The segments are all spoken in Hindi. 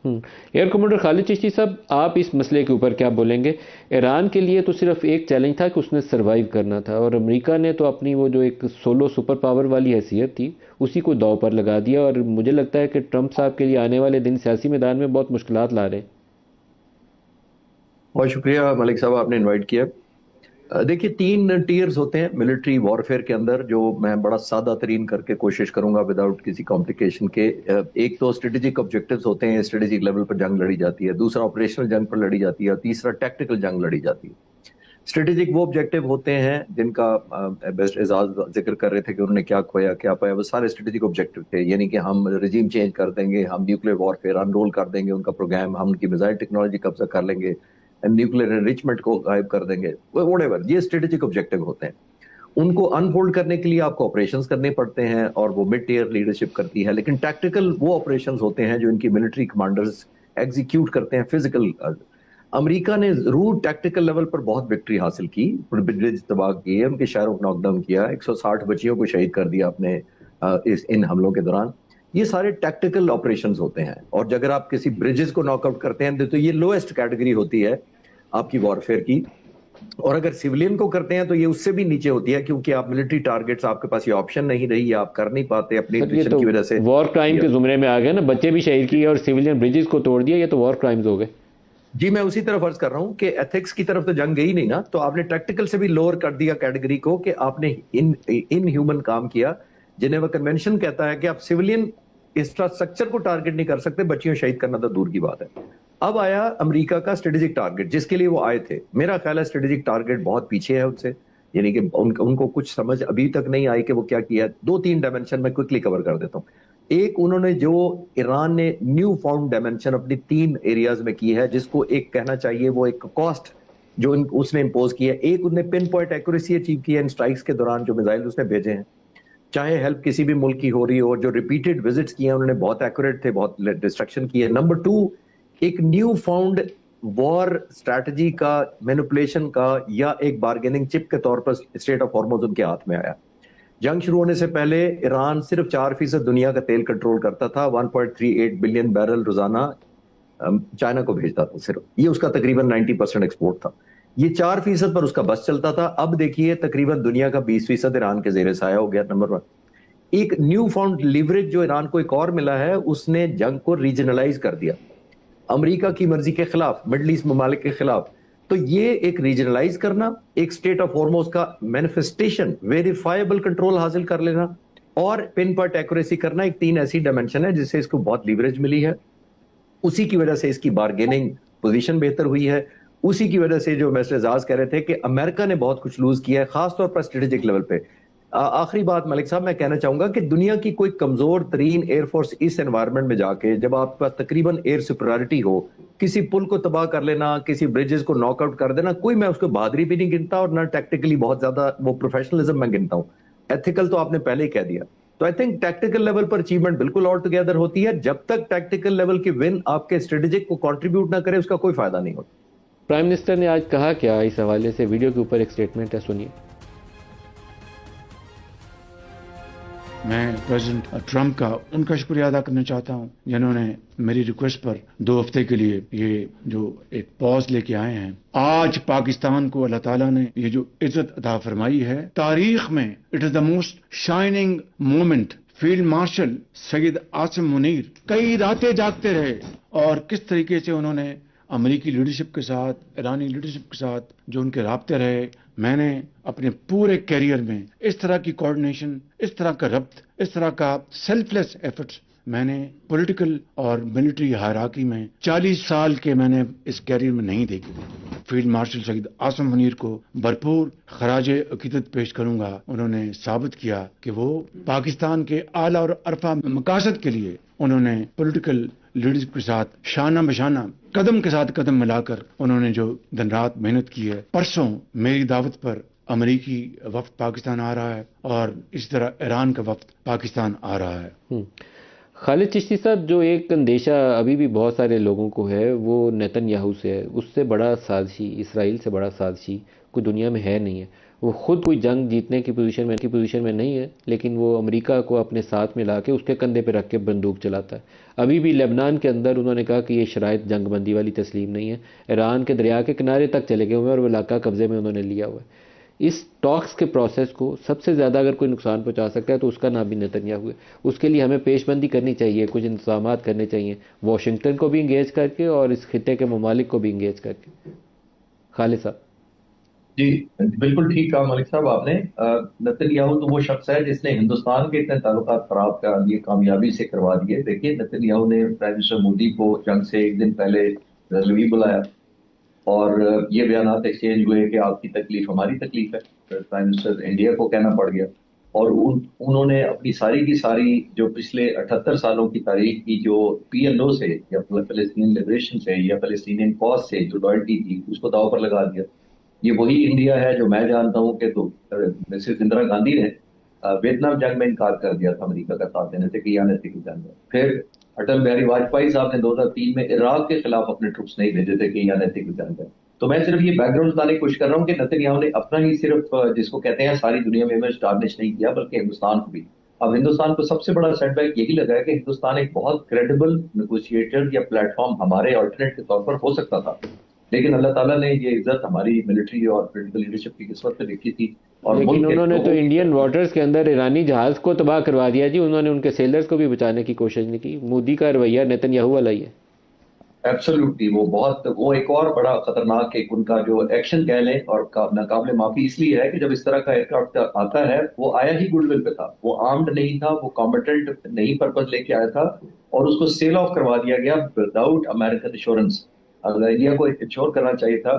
एयर कमांडर खालिद चिश्ती साहब, आप इस मसले के ऊपर क्या बोलेंगे? ईरान के लिए तो सिर्फ एक चैलेंज था कि उसने सरवाइव करना था, और अमेरिका ने तो अपनी वो जो एक सोलो सुपर पावर वाली हैसियत थी उसी को दांव पर लगा दिया, और मुझे लगता है कि ट्रंप साहब के लिए आने वाले दिन सियासी मैदान में बहुत मुश्किलात ला रहे हैं। बहुत शुक्रिया मलिक साहब, आपने इनवाइट किया। देखिए, तीन टीयर्स होते हैं मिलिट्री वॉरफेयर के अंदर, जो मैं बड़ा सादा तरीन करके कोशिश करूंगा विदाउट किसी कॉम्प्लिकेशन के। एक तो स्ट्रेटेजिक ऑब्जेक्टिव्स होते हैं, स्ट्रेटेजिक लेवल पर जंग लड़ी जाती है। दूसरा ऑपरेशनल जंग पर लड़ी जाती है। और तीसरा टैक्टिकल जंग लड़ी जाती है। स्ट्रेटेजिक वो ऑब्जेक्टिव होते हैं जिनका बेस्ट एजाज जिक्र कर रहे थे कि उन्होंने क्या खोया क्या पाया। वो सारे स्ट्रेटेजिक ऑब्जेक्टिव थे, यानी कि हम रिजीम चेंज कर देंगे, हम न्यूक्लियर वॉरफेयर अनरोल कर देंगे उनका प्रोग्राम, हम उनकी मिसाइल टेक्नोलॉजी कब्जा कर लेंगे, न्यूक्लियर एनरिचमेंट को गायब कर देंगे। व्हाटएवर, ये स्ट्रेटेजिक ऑब्जेक्टिव होते हैं। उनको अनफोल्ड करने के लिए आपको ऑपरेशंस करने पड़ते हैं, और वो मिड टीयर लीडरशिप करती है। लेकिन टैक्टिकल वो ऑपरेशंस होते हैं जो इनकी मिलिट्री कमांडर्स एग्जीक्यूट करते हैं फिजिकल। अमेरिका ने जरूर टैक्टिकल लेवल पर बहुत विक्ट्री हासिल की, ब्रिज तबाह किए, उनके शहरों को नॉकडाउन किया, 160 बच्चियों को शहीद कर दिया आपने इन हमलों के दौरान। ये सारे टैक्टिकल ऑपरेशंस होते हैं। और अगर आप किसी ब्रिजेस को नॉकआउट करते हैं तो ये लोएस्ट कैटेगरी होती है आपकी वॉरफेयर की। और अगर सिविलियन को करते हैं तो ये उससे भी नीचे होती है, क्योंकि आप मिलिट्री टारगेट्स, आपके पास ये ऑप्शन नहीं रही, आप कर नहीं पाते अपनी सर, ये एट्रिशन तो की वजह से। वॉर क्राइम के जुमरे में आ गया ना, बच्चे भी शहीद किए और सिविलियन ब्रिजेस को तोड़ दिया, ये तो वॉर क्राइम्स हो गए। जी, मैं उसी तरफ अर्ज कर रहा हूं कि एथिक्स की तरफ तो जंग गई नहीं ना, तो आपने टैक्टिकल से भी लोअर कर दिया कैटेगरी को, कि आपने इन ह्यूमन काम किया। जिनेवा कन्वेंशन कहता है कि आप सिविलियन इंफ्रास्ट्रक्चर को टारगेट नहीं कर सकते, बच्चियों शहीद करना तो दूर की बात है। अब आया अमेरिका का स्ट्रेटेजिक टारगेट, जिसके लिए वो आए थे। मेरा ख्याल है स्ट्रेटेजिक टारगेट बहुत पीछे है उससे, यानी कि उनको कुछ समझ अभी तक नहीं आई कि वो क्या किया। दो तीन डायमेंशन में क्विकली कवर कर देता हूँ। एक, उन्होंने जो ईरान ने न्यू फाउंड डायमेंशन अपनी तीन एरियाज में की है, जिसको एक कहना चाहिए वो एक कॉस्ट जो उसने इंपोज की है। एक, उसने पिन पॉइंट एक्यूरेसी अचीव की है इन स्ट्राइक्स के दौरान, जो मिसाइल उसने भेजे हैं, चाहे हेल्प किसी भी मुल्क की हो रही हो। जो रिपीटेड विजिट्स किए हैं उन्होंने, बहुत एक्यूरेट थे, बहुत डिस्ट्रक्शन की है। नंबर टू, एक न्यू फाउंड वॉर स्ट्रैटेजी का, मैनिपुलेशन का, या एक बार्गेनिंग चिप के तौर पर स्टेट ऑफ हॉर्मुज उनके हाथ में आया। जंग शुरू होने से पहले ईरान सिर्फ 4% दुनिया का तेल कंट्रोल करता था। 1.38 बिलियन बैरल रोजाना चाइना को भेजता था सिर्फ, ये उसका तकरीबन 90% एक्सपोर्ट था। ये 4% पर उसका बस चलता था। अब देखिए तकरीबन दुनिया का 20% ईरान के जेर साया हो गया। Number one. एक न्यू फाउंड लिवरेज जो ईरान को एक और मिला है, उसने जंग को रीजनलाइज कर दिया अमेरिका की मर्जी के खिलाफ, मिडल ईस्ट ममालिक के खिलाफ। तो ये एक रीजनलाइज करना, एक स्टेट ऑफ हॉर्मोज का मैनिफेस्टेशन, वेरीफाइबल कंट्रोल हासिल कर लेना, और पिन पॉइंट एक्यूरेसी करना, एक तीन ऐसी डायमेंशन है जिससे इसको बहुत लीवरेज मिली है। उसी की वजह से इसकी बार्गेनिंग पोजीशन बेहतर हुई है। उसी की वजह से जो मिस्टर एजाज कह रहे थे कि अमेरिका ने बहुत कुछ लूज किया है, खासतौर पर स्ट्रेटेजिक लेवल पे। आखिरी बात मलिक साहब, मैं कहना चाहूंगा कि दुनिया की कोई कमजोर तरीन एयरफोर्स इस एनवायरनमेंट में जाके, जब आपके पास तकरीबन एयर सुपरियॉरिटी हो, किसी पुल को तबाह कर लेना, किसी ब्रिजेस को नॉकआउट कर देना, कोई मैं उसको बहादुरी भी नहीं गिनता, और ना टैक्टिकली बहुत ज्यादा वो प्रोफेशनलिज्म मैं गिनता हूँ। एथिकल तो आपने पहले ही कह दिया। तो आई थिंक टैक्टिकल लेवल पर अचीवमेंट बिल्कुल ऑल टुगेदर होती है। जब तक टैक्टिकल लेवल की विन आपके स्ट्रेटेजिक को कंट्रीब्यूट ना करे, उसका कोई फायदा नहीं होता। प्राइम मिनिस्टर ने आज कहा क्या इस हवाले से? वीडियो के ऊपर एक स्टेटमेंट है, सुनिए। मैं प्रेसिडेंट ट्रंप का उनका शुक्रिया अदा करना चाहता हूं, जिन्होंने मेरी रिक्वेस्ट पर 2 हफ्ते के लिए ये जो एक पॉज लेके आए हैं। आज पाकिस्तान को अल्लाह ताला ने ये जो इज्जत अता फरमाई है, तारीख में it is the most shining moment. Field marshal Syed Asim Munir कई रातें जागते रहे, और किस तरीके से उन्होंने अमेरिकी लीडरशिप के साथ, ईरानी लीडरशिप के साथ जो उनके राब्ते रहे, मैंने अपने पूरे कैरियर में इस तरह की कोऑर्डिनेशन, इस तरह का रब्त, इस तरह का सेल्फलेस एफर्ट्स मैंने पॉलिटिकल और मिलिट्री हायरार्की में 40 साल के मैंने इस कैरियर में नहीं देखी। फील्ड मार्शल सैयद आसिम मुनीर को भरपूर खराजे अकीदत पेश करूंगा। उन्होंने साबित किया कि वो पाकिस्तान के आला और अरफा मकासद के लिए उन्होंने पॉलिटिकल लीडरशिप के साथ शाना बशाना, कदम के साथ कदम मिलाकर उन्होंने जो दिन रात मेहनत की है। परसों मेरी दावत पर अमेरिकी वफ्द पाकिस्तान आ रहा है, और इसी तरह ईरान का वफ्द पाकिस्तान आ रहा है। खालिद चिश्ती साहब, जो एक अंदेशा अभी भी बहुत सारे लोगों को है वो नेतन्याहू से है। उससे बड़ा साजिशी, इसराइल से बड़ा साजिशी कोई दुनिया में है नहीं है। वो खुद कोई जंग जीतने की पोजीशन में नहीं है, लेकिन वो अमेरिका को अपने साथ में ला के उसके कंधे पे रख के बंदूक चलाता है। अभी भी लेबनान के अंदर उन्होंने कहा कि ये शराइत जंगबंदी वाली तस्लीम नहीं है। ईरान के दरिया के किनारे तक चले गए हुए हैं और वो इलाका कब्जे में उन्होंने लिया हुआ है। इस टॉक्स के प्रोसेस को सबसे ज़्यादा अगर कोई नुकसान पहुंचा सकता है तो उसका नाम भी नेतन्याहू है। उसके लिए हमें पेशबंदी करनी चाहिए, कुछ इंतजामात करने चाहिए, वाशिंगटन को भी इंगेज करके और इस खिते के ममालिक को भी इंगेज करके। खालिद साहब। जी, बिल्कुल ठीक कहा मलिक साहब आपने। नेतन्याहू तो वो शख्स है जिसने हिंदुस्तान के इतने ताल्लुकात खराब कर दिए, कामयाबी से करवा दिए। देखिए, नेतन्याहू ने प्राइम मिनिस्टर मोदी को जंग से एक दिन पहले रजवी बुलाया और ये बयान एक्सचेंज हुए कि आपकी तकलीफ हमारी तकलीफ है। प्राइम मिनिस्टर इंडिया को कहना पड़ गया और उन्होंने अपनी सारी की सारी जो पिछले 78 सालों की तारीख की जो PLO से या फलस्तीन लिबरेशन से या फलस्तीनियन कॉज से जो लॉयल्टी थी उसको दाव पर लगा दिया। ये वही इंडिया है जो मैं जानता हूं कि तो मिसेस इंदिरा गांधी ने वियतनाम जंग में इनकार कर दिया था अमेरिका का साथ देने से कि यह अनैतिक जंग है। फिर अटल बिहारी वाजपेयी साहब ने 2003 में इराक के खिलाफ अपने ट्रुप्स नहीं भेजे थे कि यह अनैतिक जंग है। तो मैं सिर्फ ये बैकग्राउंड बताने की कोशिश कर रहा हूँ कि नेतन्याहू ने अपना ही सिर्फ जिसको कहते हैं सारी दुनिया में इमेज टार्निश नहीं किया बल्कि हिंदुस्तान को भी। अब हिंदुस्तान को सबसे बड़ा सेटबैक यही लगा है कि हिंदुस्तान एक बहुत क्रेडिबल नेगोशिएटर या प्लेटफॉर्म हमारे ऑल्टरनेट के तौर पर हो सकता था, लेकिन अल्लाह ताला ने ये इज्जत हमारी मिलिट्री और पॉलिटिकल लीडरशिप की किस्मत पे लिखी थी। और लेकिन उन्होंने तो इंडियन वाटर्स के अंदर ईरानी जहाज को तबाह करवा दिया जी। उन्होंने उनके सेलर्स को भी बचाने की कोशिश नहीं की। मोदी का रवैया नेतन्याहू वाला ही है। एब्सोल्युटली, वो एक और बड़ा खतरनाक एक उनका जो एक्शन कह लें और नाकाबिले माफी इसलिए है कि जब इस तरह का एयरक्राफ्ट आता है वो आया ही गुडविल पे था, वो आर्म्ड नहीं था, वो कॉम्बेटेंट नहीं पर्पज लेके आया था और उसको सेल ऑफ करवा दिया गया विदाउट अमेरिकन इंश्योरेंस। अगर इंडिया को इंश्योर करना चाहिए था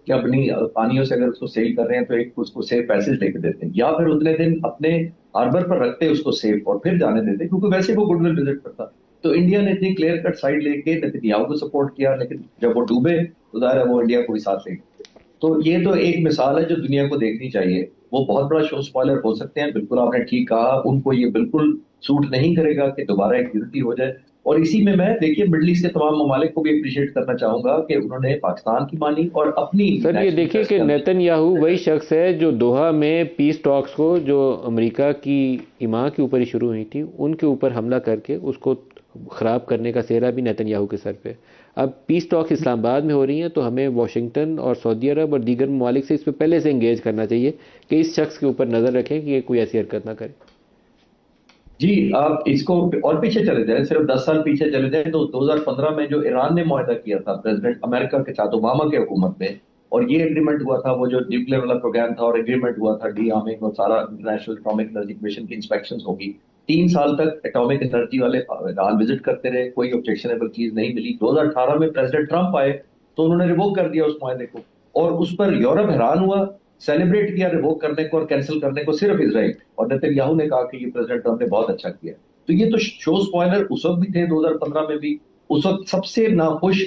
कि अपनी पानियों से अगर उसको सेल कर रहे हैं तो एक उसको सेफ पैसेज लेके देते हैं या फिर उतने दिन अपने हार्बर पर रखते उसको सेफ और फिर जाने देते, क्योंकि वैसे वो गुडविल विजिट करता। तो इंडिया ने इतनी क्लियर कट साइड लेके नेतन्याहू को सपोर्ट किया, लेकिन जब वो डूबे तो जाहिर है वो इंडिया को भी साथ ले गए। तो ये तो एक मिसाल है जो दुनिया को देखनी चाहिए। वो बहुत बड़ा शो स्पॉइलर हो सकते हैं, बिल्कुल आपने ठीक कहा, उनको ये बिल्कुल सूट नहीं करेगा कि दोबारा एक यूनिटी हो जाए। और इसी में मैं देखिए मिडिल ईस्ट के तमाम ममालिक को भी अप्रिशिएट करना चाहूंगा कि उन्होंने पाकिस्तान की मानी और अपनी। सर ये देखिए कि नेतन्याहू वही शख्स है जो दोहा में पीस टॉक्स को जो अमेरिका की इमा के ऊपर ही शुरू हुई थी उनके ऊपर हमला करके उसको खराब करने का सेहरा भी नेतन्याहू के सर पे। अब पीस टॉक्स इस्लामाबाद में हो रही हैं तो हमें वाशिंगटन और सऊदी अरब और दीगर ममालिक से इस पर पहले से इंगेज करना चाहिए कि इस शख्स के ऊपर नजर रखें कि ये कोई ऐसी हरकत ना करे। जी, आप इसको और पीछे चले जाएं, सिर्फ 10 साल पीछे चले जाएं तो 2015 में जो ईरान ने मुआहदा किया था प्रेसिडेंट अमेरिका के साथ ओबामा के हुकूमत में, और ये एग्रीमेंट हुआ था वो जो न्यूक्लियर वाला प्रोग्राम था और एग्रीमेंट हुआ था डी आर्मिंग और सारा इंटरनेशनल एटॉमिक एनर्जी कमीशन की इंस्पेक्शन होगी। 3 साल तक एटॉमिक एनर्जी वाले ईरान विजिट करते रहे, कोई ऑब्जेक्शनेबल चीज नहीं मिली। 2018 में प्रेसिडेंट ट्रंप आए तो उन्होंने रिवोक कर दिया उस मुआहदे को और उस पर यूरोप हैरान हुआ, सेलिब्रेट किया रिवोक करने को और कैंसिल करने को सिर्फ इजराइल, और नेतन्याहू ने कहा कि ये प्रेसिडेंट ट्रंप ने बहुत अच्छा किया। तो ये तो शो स्पॉइलर उस वक्त भी थे 2015 में भी। उस वक्त सबसे नाखुश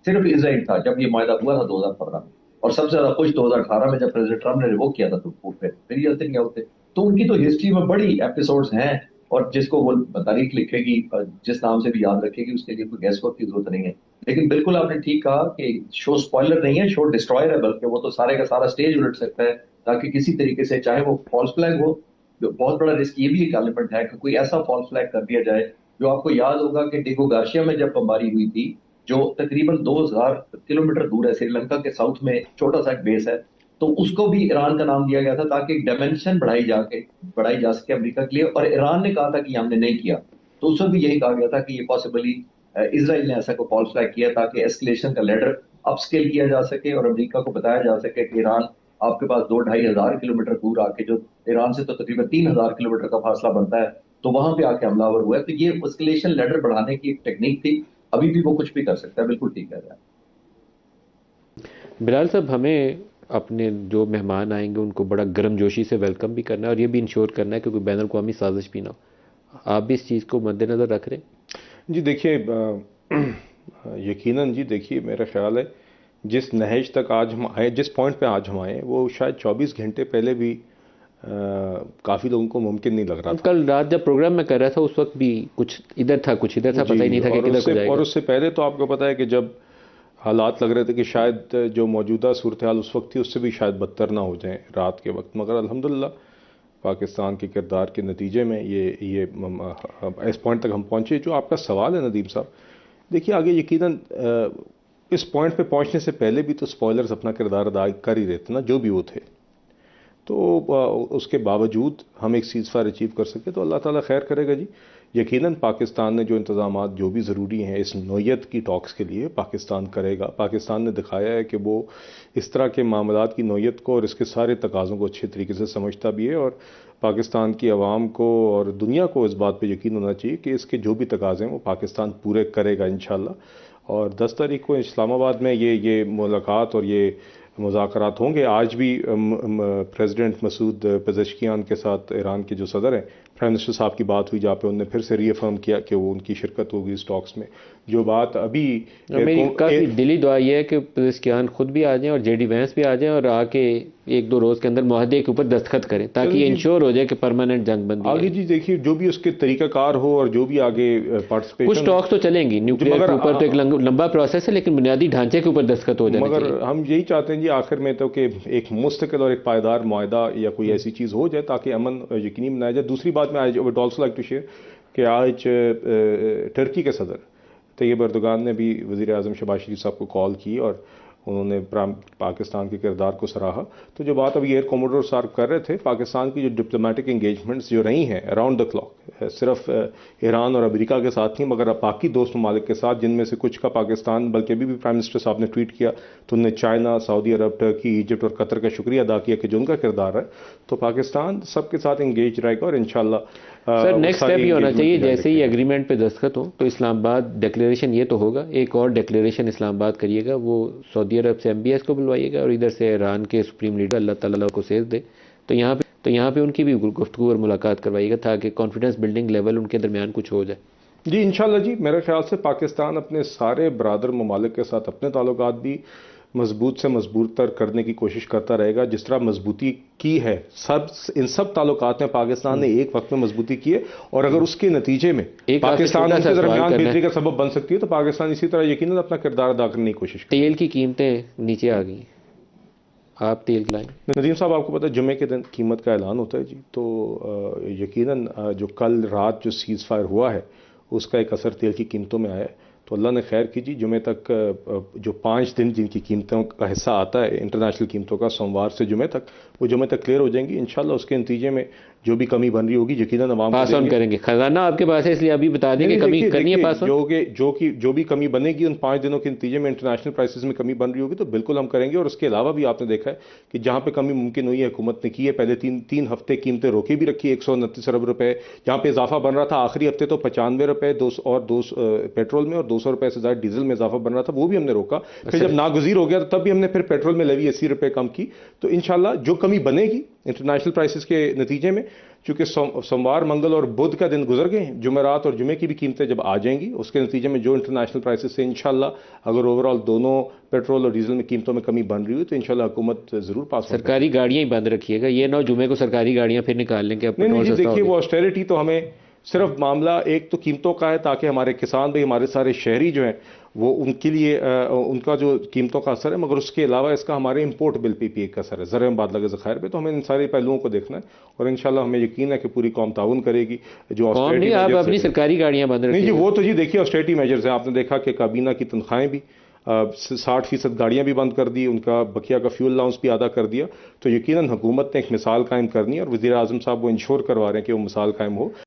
सिर्फ इजराइल था जब ये मुआहदा हुआ था 2015 में, और सबसे ज्यादा खुश 2018 में जब प्रेसिडेंट ट्रंप ने रिवोक किया था तो फिर ये नेतन्याहू थे। तो उनकी तो हिस्ट्री में बड़ी एपिसोड्स हैं और जिसको वो तारीख लिखेगी जिस नाम से भी याद रखेगी उसके लिए कोई गैस वर्क की जरूरत नहीं है। लेकिन बिल्कुल आपने ठीक कहा कि शो स्पॉइलर नहीं है, शो डिस्ट्रॉयर है, बल्कि वो तो सारे का सारा स्टेज उलट सकता है ताकि किसी तरीके से, चाहे वो फॉल्स फ्लैग हो, जो बहुत बड़ा रिस्क ये भी एक एलिमेंट है कि कोई ऐसा फॉल्स फ्लैग कर दिया जाए। जो आपको याद होगा कि डिगो गार्शिया में जब बमबारी हुई थी, जो तकरीबन 2000 किलोमीटर दूर है, श्रीलंका के साउथ में छोटा सा एक बेस है, तो उसको भी ईरान का नाम दिया गया था ताकि एक डायमेंशन बढ़ाई जा सके अमेरिका के लिए, और ईरान ने कहा था कि हमने नहीं किया। तो उसमें भी यही कहा गया था कि ये पॉसिबली इजराइल ने ऐसा कोई फॉल्स फ्लैग किया ताकि एस्केलेशन का लेडर अपस्केल किया जा सके और अमेरिका को बताया जा सके कि ईरान आपके पास 2-2.5 किलोमीटर दूर आके, जो ईरान से तो तकरीबन 3000 किलोमीटर का फासला बनता है, तो वहां पे आके हमलावर हुआ है। तो ये एस्केलेशन लेडर बढ़ाने की एक टेक्निक थी। अभी भी वो कुछ भी कर सकता है, बिल्कुल ठीक कह रहा है। बिलाल साहब, हमें अपने जो मेहमान आएंगे उनको बड़ा गर्मजोशी से वेलकम भी करना है और ये भी इंश्योर करना है कि कोई बैन अवी साजिश भी ना हो। आप भी इस चीज़ को मद्देनजर रख रहे हैं? जी देखिए, यकीनन जी, देखिए मेरा ख्याल है जिस नहज तक आज हम आए, जिस पॉइंट पे आज हम आए, वो शायद 24 घंटे पहले भी काफ़ी लोगों को मुमकिन नहीं लग रहा था। कल रात जब प्रोग्राम में कर रहा था उस वक्त भी कुछ इधर था कुछ इधर था, पता ही नहीं था कि किधर को जाएगा। और उससे पहले तो आपको पता है कि जब हालात लग रहे थे कि शायद जो मौजूदा सूरत हाल उस वक्त थी उससे भी शायद बदतर ना हो जाए रात के वक्त, मगर अल्हम्दुलिल्लाह पाकिस्तान के किरदार के नतीजे में ये इस पॉइंट तक हम पहुंचे। जो आपका सवाल है नदीम साहब, देखिए आगे यकीनन इस पॉइंट पे पहुंचने से पहले भी तो स्पॉयलर्स अपना किरदार अदा कर ही रहे थे ना, जो भी वो थे। तो उसके बावजूद हम एक सीज़ फायर अचीव कर सके तो अल्लाह ताला खैर करेगा जी। यकीनन पाकिस्तान ने जो इंतज़ामात जो भी ज़रूरी हैं इस नौयत की टॉक्स के लिए पाकिस्तान करेगा। पाकिस्तान ने दिखाया है कि वो इस तरह के मामलात की नौयत को और इसके सारे तकाज़ों को अच्छे तरीके से समझता भी है, और पाकिस्तान की आवाम को और दुनिया को इस बात पर यकीन होना चाहिए कि इसके जो भी तकाज़े हैं वो पाकिस्तान पूरे करेगा इंशाअल्लाह। और 10 तारीख को इस्लामाबाद में ये मुलाकात और ये मुज़ाकरात होंगे। आज भी प्रेसिडेंट मसूद पेज़ेश्कियान के साथ ईरान के जो सदर हैं, प्राइम मिनिस्टर साहब की बात हुई, जहाँ पे उन्होंने फिर से रीअफर्म किया कि वो उनकी शिरकत होगी इस टॉक्स में। जो बात अभी मेरी काफ़ी दिली दुआ ये है कि पेज़ेश्कियान खुद भी आ जाएं और जेडी वैंस भी आ जाएं और आके 1-2 रोज़ के अंदर मुआहदे के ऊपर दस्तखत करें, ताकि इंश्योर हो जाए कि परमानेंट जंग बंदी आगे जी। देखिए जो भी उसके तरीकाकार हो और जो भी आगे पार्टिसिपेशन, कुछ टॉक्स तो चलेंगी, न्यूक्लियर के ऊपर तो एक लंबा प्रोसेस है, लेकिन बुनियादी ढांचे के ऊपर दस्तखत हो जाए। मगर हम यही चाहते हैं जी आखिर में तो कि एक मुस्तकिल और एक पायदार मुआहदा या कोई ऐसी चीज़ हो जाए ताकि अमन यकीनी बनाया जाए। दूसरी बात मैं I would also like to share कि आज टर्की के सदर तैयब एर्दोगान ने भी वज़ीर आज़म शहबाज शरीफ साहब को कॉल की और उन्होंने पाकिस्तान के किरदार को सराहा। तो जो बात अभी एयर कोमोडोर साहब कर रहे थे, पाकिस्तान की जो डिप्लोमेटिक एंगेजमेंट्स जो रही हैं अराउंड द क्लॉक, सिर्फ ईरान और अमेरिका के साथ नहीं मगर बाकी दोस्त ममालिक के साथ, जिनमें से कुछ का पाकिस्तान, बल्कि अभी भी प्राइम मिनिस्टर साहब ने ट्वीट किया तो उन्होंने चाइना, सऊदी अरब, टर्की, इजिप्ट और कतर का शुक्रिया अदा किया कि जो उनका किरदार है तो पाकिस्तान सबके साथ इंगेज रहेगा। और इंशाल्लाह सर नेक्स्ट स्टेप ये होना चाहिए, जैसे ही एग्रीमेंट पे दस्तखत हो तो इस्लामाबाद डिक्लेरेशन ये तो होगा, एक और डिक्लेरेशन इस्लामाबाद करिएगा, वो सऊदी अरब से MBS को बुलवाइएगा और इधर से ईरान के सुप्रीम लीडर अल्लाह ताला को सेज दे, तो यहाँ पे उनकी भी गुफ्तगू और मुलाकात करवाइएगा ताकि कॉन्फिडेंस बिल्डिंग लेवल उनके दरमियान कुछ हो जाए। जी इंशाल्लाह जी। मेरे ख्याल से पाकिस्तान अपने सारे बरादर ममालिक के साथ अपने ताल्लुकात भी मजबूत से मजबूत तर करने की कोशिश करता रहेगा, जिस तरह मजबूती की है इन सब ताल्लुकात में पाकिस्तान ने एक वक्त में मजबूती की है। और अगर उसके नतीजे में पाकिस्तान के दरमियान बिजली का सबब बन सकती है तो पाकिस्तान इसी तरह यकीनन अपना किरदार अदा करने की कोशिश करेगा। तेल की कीमतें नीचे आ गई, आप तेल लाएं। नदीम साहब आपको पता है जुमे के दिन कीमत का ऐलान होता है जी, तो यकीनन जो कल रात जो सीज़ फायर हुआ है उसका एक असर तेल की कीमतों में आया है। तो अल्लाह ने खैर की जी, जुमे तक जो 5 दिन जिनकी कीमतों का हिस्सा आता है इंटरनेशनल कीमतों का, सोमवार से जुमे तक, वो जुमे तक क्लियर हो जाएंगी इंशाल्लाह। उसके नतीजे में जो भी कमी बन रही होगी यकीनन अवाम पास ऑन करेंगे। खजाना आपके पास है इसलिए अभी बता देंगे कमी करनी है पास ऑन। जो भी कमी बनेगी उन 5 दिनों के नतीजे में इंटरनेशनल प्राइसेस में कमी बन रही होगी तो बिल्कुल हम करेंगे। और उसके अलावा भी आपने देखा है कि जहां पे कमी मुमकिन हुई है हुकूमत ने की है। पहले तीन हफ्ते कीमतें रोकी भी रखी, 129 अरब रुपए जहां पे इजाफा बन रहा था, आखिरी हफ्ते तो 95 रुपए 200 पेट्रोल में और 200 रुपए से ज्यादा डीजल में इजाफा बन रहा था, वो भी हमने रोका। फिर जब नागुज़ीर हो गया तो तब भी हमने फिर पेट्रोल में लेवी 80 रुपए कम की। तो इंशाल्लाह जो कमी बनेगी इंटरनेशनल प्राइसेस के नतीजे में, चूंकि सोमवार, मंगल और बुध का दिन गुजर गए, जुमेरात और जुमे की भी कीमतें जब आ जाएंगी उसके नतीजे में जो इंटरनेशनल प्राइसेस से इंशाल्लाह अगर ओवरऑल दोनों पेट्रोल और डीजल में कीमतों में कमी बन रही हो तो इंशाल्लाह हुकूमत जरूर पास। सरकारी गाड़ियां ही बंद रखिएगा, ये ना जुमे को सरकारी गाड़ियां फिर निकाल लेंगे। नहीं, देखिए वो ऑस्टेरिटी तो हमें सिर्फ मामला एक तो कीमतों का है ताकि हमारे किसान भाई, हमारे सारे शहरी जो हैं वो उनके लिए उनका जो कीमतों का असर है, मगर उसके अलावा इसका हमारे इंपोर्ट बिल पे भी एक असर है, ज़र मुबादला के ज़खायर पे। तो हमें इन सारे पहलुओं को देखना है और इंशाल्लाह हमें यकीन है कि पूरी कौम ताउन करेगी। जो नहीं, आप अपनी सरकारी गाड़ियां बंद नहीं जी, वो तो जी देखिए ऑस्टेरिटी मेजर्स हैं। आपने देखा कि काबीना की तनख्वाहें भी 60% गाड़ियां भी बंद कर दी, उनका बकिया का फ्यूल अलाउंस भी अदा कर दिया। तो यकीनन हुकूमत ने एक मिसाल कायम करनी है और वज़ीर आज़म साहब वो इंश्योर करवा रहे हैं कि वो मिसाल कायम हो।